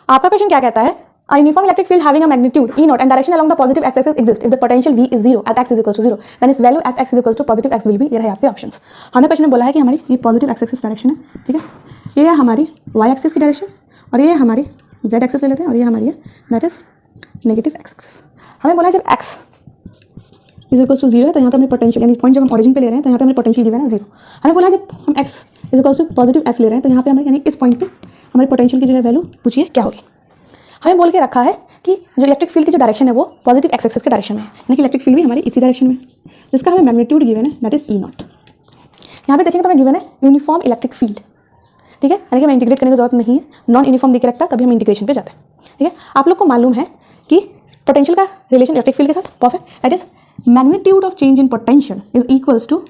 आपका क्वेश्चन क्या कहता है, A uniform electric field having a magnitude E naught and direction along the positive x-axis exists if the potential V is 0 at x is equals to 0 then its value at x is equals to positive x will be। ये रहे आपके options. हमें question में बोला है कि हमारी ये पॉजिटिव x-axis डायरेक्शन है, ठीक है, ये है हमारी y-axis की डायरेक्शन और ये हमारी z-axis ले लेते हैं और ये हमारी है दैट इज नेगेटिव x-axis। हमें बोला है जब x इज इक्वल्स टू 0 है तो यहाँ पर हमें पोटेंशियल यानी पॉइंट जब हम ओरिजिन पे ले रहे हैं तो यहाँ पे हमें पोटेंशियल गिवन है 0। हमें बोला है जब हम x is equals to positive x ले रहे हैं तो यहाँ पे हमें यानी इस पॉइंट पे हमारी पोटेंशियल की जो है वैल्यू पूछिए क्या होगी। हमें बोल के रखा है कि जो इलेक्ट्रिक फील्ड की जो डायरेक्शन है वो पॉजिटिव एक्स एक्सिस के डायरेक्शन में है, यानी कि इलेक्ट्रिक फील्ड भी हमारी इसी डायरेक्शन में, जिसका हमें मैग्नीट्यूड गिवन है दैट इज ई नॉट। यहाँ पे देखेंगे तो हमें गिवन है यूनिफॉर्म इलेक्ट्रिक फील्ड, ठीक है, यानी कि हमें इंटीग्रेट करने की जरूरत नहीं है, नॉन यूनिफॉर्म देख रखता तभी हम इंटीग्रेशन पे जाते हैं, ठीक है। आप लोग को मालूम है कि पोटेंशियल का रिलेशन इलेक्ट्रिक फील्ड के साथ perfect, that is magnitude of change in potential is equals to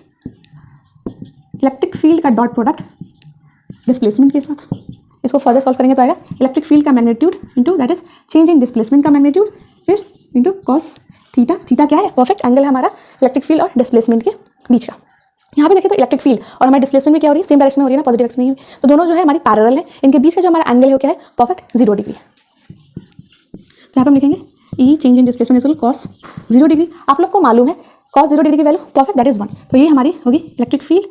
electric field का डॉट प्रोडक्ट डिस्प्लेसमेंट के साथ। इसको फर्दर सॉल्व करेंगे तो आएगा इलेक्ट्रिक फील्ड का magnitude into that is change in displacement का मैग्नीट्यूड फिर इंटू कॉस थीटा। थीटा क्या है, परफेक्ट एंगल है हमारा इलेक्ट्रिक फील्ड और डिस्प्लेसमेंट के बीच का। यहाँ पे देखिए तो इलेक्ट्रिक फील्ड और हमारी डिस्प्लेसमेंट भी क्या हो रही है, सेम डायरेक्शन में हो रही है ना, पॉजिटिव एक्स में ही, तो दोनों जो है हमारी पैरेलल है, इनके बीच का जो हमारा एंगल है वो क्या है, परफेक्ट 0 डिग्री है। तो यहाँ पर हम लिखेंगे E change in displacement is cos 0 degree. आप लोग को मालूम है कॉस 0 डिग्री की वैल्यू परफेक्ट दैट इज 1, तो ये हमारी होगी इलेक्ट्रिक फील्ड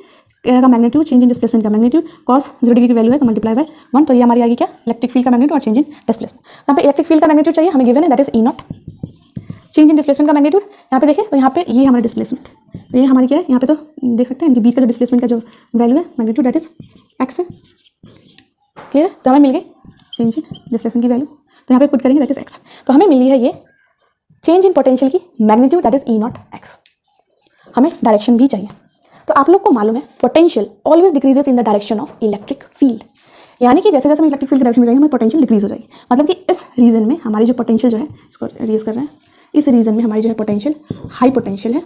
का मैग्नीट्यूड चेंज इन डिस्प्लेसमेंट का मैग्नीट्यूड कॉस 0 डिग्री की वैल्यू है तो मल्टीप्लाई बाय 1, तो ये हमारी आएगी क्या, इलेक्ट्रिक फील्ड का मैग्नीट्यूड और चेंज इन डिस्प्लेसमेंट। यहाँ पे इलेक्ट्रिक फील्ड का मैग्नीट्यूड चाहिए, हमें गिवन है that is E not. Change in displacement का मैग्नीट्यूड यहाँ पे देखें तो यहाँ पे ये हमारा डिस्प्लेसमेंट, तो ये हमारी क्या है, यहाँ पे तो देख सकते हैं इनके बीच का जो डिस्प्लेसमेंट का जो वैल्यू है मैग्नीट्यूड दैट इज एक्स है, क्लियर है। तो हमें मिल गई चेंज इन डिस्प्लेसमेंट की वैल्यू, तो यहाँ पे पुट करेंगे दैट इज एक्स, तो हमें मिली है ये चेंज इन पोटेंशियल की magnitude that is E naught x. हमें डायरेक्शन भी चाहिए, तो आप लोग को मालूम है potential always decreases in the direction of electric field, यानी कि जैसे जैसे हम इलेक्ट्रिक फील्ड के डायरेक्शन में जाएंगे हमारी पोटेंशियल डिक्रीज हो जाएगी। मतलब कि इस रीजन में हमारी जो पोटेंशियल जो है, इसको रेज कर रहे हैं, इस रीजन में हमारी जो है पोटेंशियल हाई पोटेंशियल है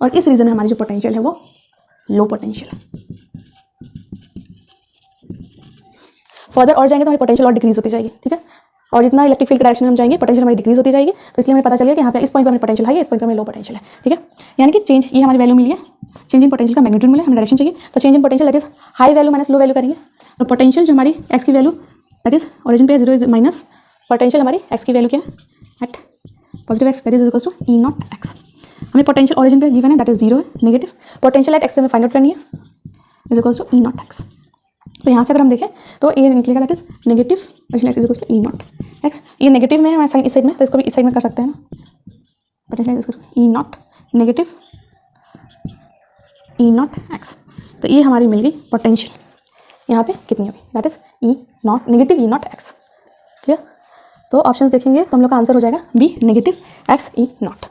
और इस रीजन में हमारी जो पोटेंशियल है वो लो पोटेंशियल है। फर्दर और जाएंगे तो हमारी पोटेंशियल और डिक्रीज होती जाएगी, ठीक है, और जितना इलेक्ट्रिक फील्ड के डायरेक्शन में हम जाएंगे पोटेंशियल हमारी डिक्रीज होती जाएगी, तो इसलिए हमें पता चलेगा कि यहाँ पे इस पॉइंट पर हमारी पोटेंशियल हाई है, इस पॉइंट पर हमें लो पोटेंशियल है, ठीक है। यानी कि चेंज ये हमारी वैल्यू मिली है, चेंज इन पोटेंशियल का मैग्नीट्यूड मिला, हमें डायरेक्शन चाहिए, तो change in potential that is high value minus low value करेंगे, तो पोटेंशियल जो हमारी एक्स की वैल्यू दैट इज ओरिजिन पे 0 इज माइनस पोटेंशियल हमारी एक्स की वैल्यू क्या है at positive x that is equals to E naught x. हमें पोटेंशियल ओरिजिन पे गिवन है दैट इज 0 है, नेगेटिव पोटेंशियल एट एक्स पे हमें फाइंड आउट करनी है is equals to E naught x. तो यहाँ से अगर हम देखें तो ये निकलेगा that is negative potential x is equals to E naught x. ये नेगेटिव में है हमारे साइन इस साइड में, तो इसको भी इस साइड में कर सकते हैं ना, potential x is equals to E naught negative E naught x. तो ये हमारी मिल गई पोटेंशियल यहाँ पे कितनी होगी that is E naught negative E naught x, ठीक है। तो ऑप्शंस देखेंगे तो हम लोग का आंसर हो जाएगा B negative x E not.